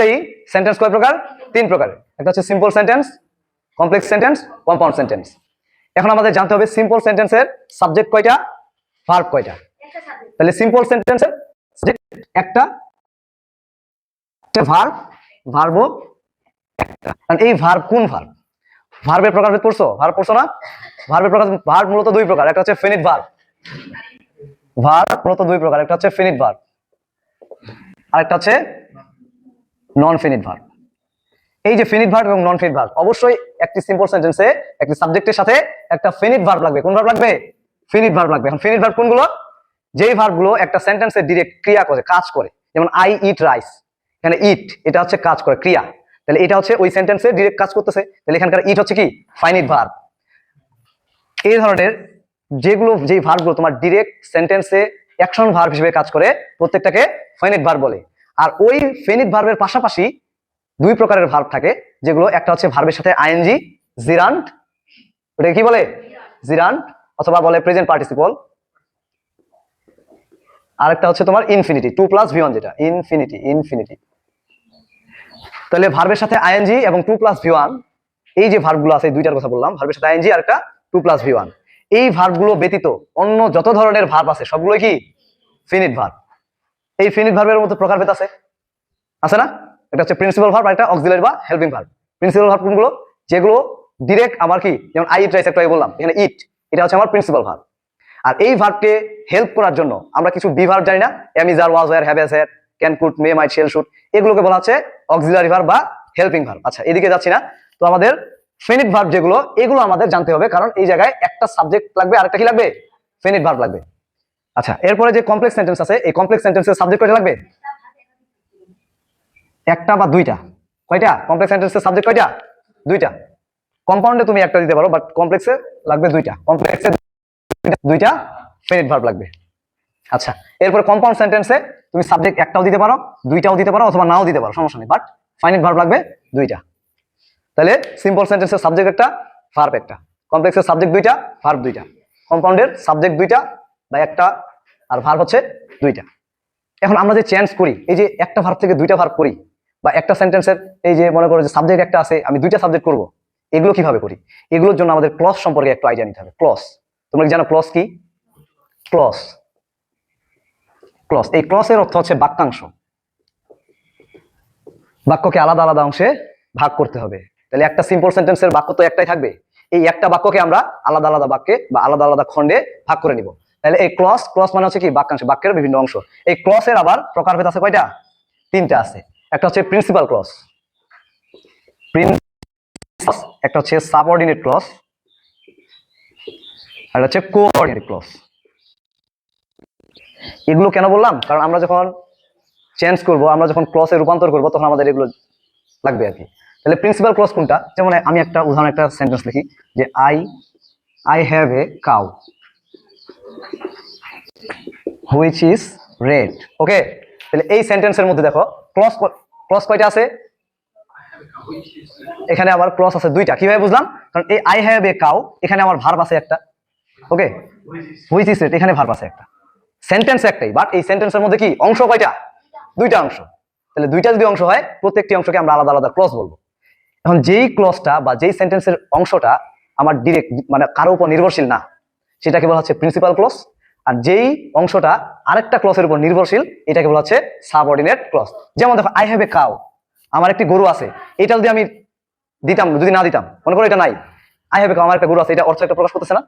এই সেন্টেন্স কয় প্রকার? তিন প্রকার। একটা হচ্ছে simple sentence, complex sentence, compound sentence. এখন আমাদের জানতে হবে সিম্পল সেন্টেন্সের সাবজেক্ট কয়টা, ভার্ব কয়টা। তাহলে সিম্পল সেন্টেন্সের সাবজেক্ট একটা, ভার্ব, ভার্বও একটা। কারণ এই ভার্ব কোন ভার্ব? ভার্বের প্রকারভেদ পড়ছো? ভার্ব পড়ছো না? ভার্বের প্রকার, ভার্ব মূলত দুই প্রকার, একটা হচ্ছে ফিনিট ভার্ব। ভার্ব মূলত দুই প্রকার, একটা হচ্ছে ফিনিট ভার্ব আর একটা হচ্ছে নন ফিনিট ভার্ব। এই যে ফিনিট ভার্ব এবং নন ফিনিট ভার্ব, অবশ্যই একটি সিম্পল সেন্টেন্সে একটি সাবজেক্টের সাথে একটা ফিনিট ভার্ব লাগবে। কোন ভার্ব লাগবে? ফিনিট ভার্ব লাগবে। এখন ফিনিট ভার্ব কোনগুলো? যেই ভার্বগুলো একটা সেন্টেন্সে ডিরেক্ট ক্রিয়া করে, কাজ করে। যেমন আই ইট রাইস, এখানে ইট এটা হচ্ছে কাজ করে, ক্রিয়া। তাহলে এটা হচ্ছে ওই সেন্টেন্সে ডিরেক্ট কাজ করতেছে, তাহলে এখানকার ইট হচ্ছে কি? Finite verb. এই ধরনের যেই ভার্বগুলো তোমার ডিরেক্ট সেন্টেন্সে অ্যাকশন ভার্ব হিসেবে কাজ করে, প্রত্যেকটাকে ফাইনিট ভার্ব বলে। আর ওই ফিনিট ভার্বের পাশাপাশি দুই প্রকারের ভার্ব থাকে, যেগুলো একটা হচ্ছে ভার্বের সাথে আইএনজি, জিরান্ট, ওটা কি বলে? জিরান্ট, অথবা বলে প্রেজেন্ট পার্টিসিপল। আরেকটা হচ্ছে তোমার ইনফিনিটি, 2+V1, যেটা ইনফিনিটি। তাহলে ভার্বের সাথে আইএনজি এবং 2+V1, এই যে ভার্বগুলো আছে, দুইটার কথা বললাম, ভার্বের সাথে আইএনজি আর একটা 2+V1। এই ভার্বগুলো ব্যতীত অন্য যত ধরনের ভার্ব আছে সবগুলো কি ফিনিট ভার্ব। এই ফিনিট ভার্বের মধ্যে প্রকারভেদ আছে না? এটা হচ্ছে প্রিন্সিপাল ভার্ব আর একটা অক্সিলারি বা হেল্পিং ভার্ব। প্রিন্সিপাল ভার্ব কোনগুলো? যেগুলো ডিরেক্ট আমার কি, যেমন আই ইট রাইস একটা বললাম, এখানে ইট এটা হচ্ছে আমার প্রিন্সিপাল ভার্ব। আর এই ভার্বকে হেল্প করার জন্য আমরা কিছু বি ভার্ব জানি না, am is are, was were, have has had, can could, may might, shall should, এগুলোকে বলা হচ্ছে অক্সিলারি ভার্ব বা হেল্পিং ভার্ব। আচ্ছা, এদিকে যাচ্ছি না। তো আমাদের ফিনিট ভার্ব যেগুলো, এগুলো আমাদের জানতে হবে, কারণ এই জায়গায় একটা সাবজেক্ট লাগবে আর একটা কি লাগবে? ফিনিট ভার্ব লাগবে। আচ্ছা, এরপরে যে কমপ্লেক্স সেন্টেন্স আছে, এই কমপ্লেক্স সেন্টেন্সের সাবজেক্ট কয়টা লাগবে? একটা বা দুইটা? কয়টা কমপ্লেক্স সেন্টেন্সের সাবজেক্ট? কয়টা? দুইটা। কম্পাউন্ডে তুমি একটা দিতে পারো, বাট কমপ্লেক্সে লাগবে দুইটা। কমপ্লেক্সে দুইটা ফিনিট ভার্ব লাগবে। আচ্ছা, এরপর কম্পাউন্ড সেন্টেন্সে তুমি সাবজেক্ট একটাও দিতে পারো, দুইটাও দিতে পারো, অথবা নাও দিতে পারো, সমস্যা নেই, বাট ফাইনিট ভার্ব লাগবে দুইটা। তাহলে সিম্পল সেন্টেন্সের সাবজেক্ট একটা, ভার্ব একটা। কমপ্লেক্সের সাবজেক্ট দুইটা, ভার্ব দুইটা। কম্পাউন্ডের সাবজেক্ট দুইটা বা একটা, আর ভার্ব হচ্ছে দুইটা। এখন আমরা যে চেঞ্জ করি, এই যে একটা ভার্ব থেকে দুইটা ভার্ব করি, বা একটা সেন্টেন্সের এই যে মনে করো যে সাবজেক্ট একটা আছে, আমি দুইটা সাবজেক্ট করব, এগুলো কিভাবে করি? এগুলোর জন্য আমাদের ক্লজ সম্পর্কে একটু আইডিয়া নিতে হবে। ক্লজ, তোমরা কি জানো ক্লজ কি? ক্লজ, ক্লজ, এই ক্লজের অর্থ হচ্ছে বাক্যাংশ। বাক্যকে আলাদা আলাদা অংশে ভাগ করতে হবে। তাহলে একটা সিম্পল সেন্টেন্সের বাক্য তো একটাই থাকবে, এই একটা বাক্যকে আমরা আলাদা আলাদা বাক্যে বা আলাদা আলাদা খণ্ডে ভাগ করে নিব। তাহলে এই ক্লজ, ক্লজ মানে হচ্ছে কি? বাক্যাংশ, বাক্যের বিভিন্ন অংশ। এই ক্লজের আবার প্রকারভেদ আছে কয়টা? তিনটা আছে। একটা হচ্ছে প্রিন্সিপাল ক্লজ, একটা হচ্ছে সাবঅর্ডিনেট ক্লজ, আর হচ্ছে কোঅর্ডিনেট ক্লজ। এগুলো কেন বললাম? কারণ আমরা যখন চেঞ্জ করব, আমরা যখন ক্লজে রূপান্তর করব, তখন আমাদের এগুলো লাগবে আর কি। তাহলে প্রিন্সিপাল ক্লজ কোনটা? যেমন আমি একটা উদাহরণ, একটা সেন্টেন্স লিখি যে I have a cow which is red. Okay, তাহলে এই সেন্টেন্সের মধ্যে দেখো ক্লজ, ক্লজ কয়টা আছে? এখানে আবার ক্লজ আছে দুইটা। কিভাবে বুঝলাম? কারণ এই আই হ্যাভ এ কাউ, এখানে আমার ভার্ব আছে একটা, ওকে, হুইচ ইজ রেড, এখানে ভার্ব আছে একটা। সেন্টেন্স একটাই, বাট এই সেন্টেন্সের মধ্যে কি অংশ কয়টা? দুইটা অংশ। তাহলে দুইটা যদি অংশ হয়, প্রত্যেকটি অংশকে আমরা আলাদা আলাদা ক্লজ বলবো। এখন যেই ক্লজটা বা যেই সেন্টেন্সের অংশটা আমার ডিরেক্ট মানে কারো উপর নির্ভরশীল না, সেটাকে বলা হচ্ছে প্রিন্সিপাল ক্লজ। আর যেই অংশটা আরেকটা ক্লজের উপর নির্ভরশীল, এটাকে বলা হচ্ছে সাবঅর্ডিনেট ক্লজ। যেমন দেখো আই হ্যাভ এ কাউ, আমার একটি গরু আছে, এটা যদি আমি দিতাম, যদি না দিতাম, মনে করো এটা নাই, আই হ্যাভ এ কাউ, আমার একটা গরু আছে, এটা অর্থ একটা প্রকাশ করতেছে না?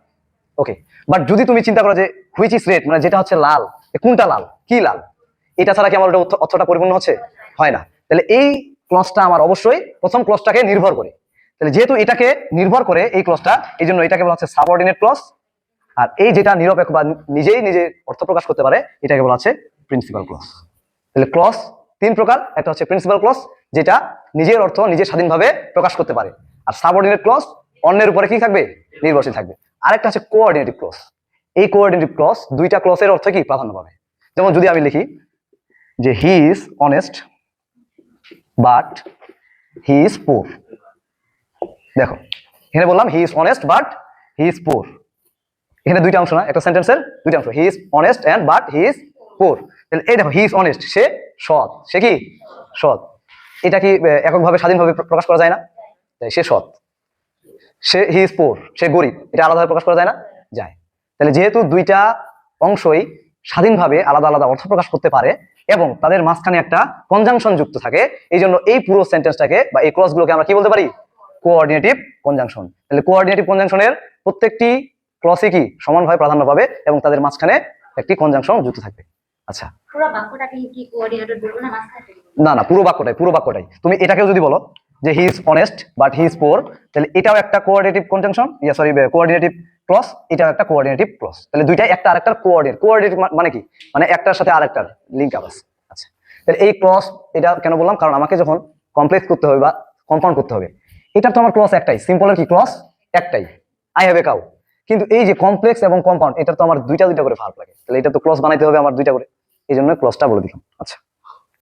ওকে, বাট যদি তুমি চিন্তা করো যে হুইচ ইজ রেড, মানে যেটা হচ্ছে লাল, কোনটা লাল, কি লাল, এটা ছাড়া কি আমার ওটা অর্থটা পরিপূর্ণ হচ্ছে? হয় না। তাহলে এই ক্লজটা আমার অবশ্যই প্রথম ক্লজটাকে নির্ভর করে। তাহলে যেহেতু এটাকে নির্ভর করে এই ক্লজটা, এই জন্য এটাকে বলা হচ্ছে সাবঅর্ডিনেট ক্লজ। আর এই যেটা নিরপেক্ষ বা নিজেই নিজে অর্থ প্রকাশ করতে পারে, এটাকে বলা হচ্ছে প্রিন্সিপাল ক্লজ। তাহলে ক্লজ তিন প্রকার। একটা হচ্ছে প্রিন্সিপাল ক্লজ, যেটা নিজের অর্থ নিজে স্বাধীনভাবে প্রকাশ করতে পারে। আর সাবঅর্ডিনেট ক্লজ অন্যের উপরে কি থাকবে? নির্ভরশীল থাকবে। আরেকটা হচ্ছে কোঅর্ডিনেটিভ ক্লজ। এই কোঅর্ডিনেটিভ ক্লজ দুইটা ক্লজের অর্থ কি প্রাধান্য পাবে। যেমন যদি আমি লিখি যে he is honest but he is poor. দেখো এখানে বললাম he is honest but he is poor, এখানে দুইটা অংশ না, একটা সেন্টেন্সের দুইটা অংশ, he is honest and but he is poor. তাহলে এই দেখো হি ইজ অনেস্ট, সে সৎ, সে কি সৎ। এটা কি এককভাবে স্বাধীনভাবে প্রকাশ করা যায় না? সে সৎ, হি ইজ পোর, সে গরিব, এটা আলাদাভাবে প্রকাশ করা যায় না? যায়। তাহলে যেহেতু দুইটা অংশই স্বাধীনভাবে আলাদা আলাদা অর্থ প্রকাশ করতে পারে এবং তাদের মাঝখানে একটা কনজাংশন যুক্ত থাকে, এই জন্য এই পুরো সেন্টেন্সটাকে বা এই ক্লজগুলোকে আমরা কি বলতে পারি? Coordinative conjunction. তাহলে কোঅর্ডিনেটিভ কনজাংশনের প্রত্যেকটি ক্লজই কি সমানভাবে প্রাধান্য পাবে এবং তাদের মাঝখানে একটি কনজাংশন যুক্ত থাকবে। আচ্ছা, পুরো বাক্যটাকে কি কোঅর্ডিনেটর বলবো না মাঝখানে? না পুরো বাক্যটাই তুমি এটাকেও যদি বলো যে he is honest but he is poor, তাহলে এটাও একটা কোঅর্ডিনেটিভ কনজাংশন, কোঅর্ডিনেটিভ ক্লজ, এটাও একটা কোঅর্ডিনেটিভ ক্লজ। তাহলে দুইটাই একটা আরেকটার কোঅর্ডিনেটিভ মানে কি, মানে একটার সাথে আরেকটার লিংক আপ আছে। আচ্ছা, তাহলে এই ক্লজ এটা কেন বললাম, কারণ আমাকে যখন কমপ্লেক্স করতে হবে বা কম্পাউন্ড করতে হবে, এটা তো আমার ক্লজ একটাই, সিম্পলের কি ক্লজ একটাই, আই হ্যাভ এ কাউ। কিন্তু এই যে কমপ্লেক্স এবং কম্পাউন্ড, এটা তো আমার দুইটা করে ভার্ব লাগে, তাহলে এটা তো ক্লজ বানাইতে হবে আমার দুইটা করে, এই জন্য ক্লজটা বলে দিলাম। আচ্ছা।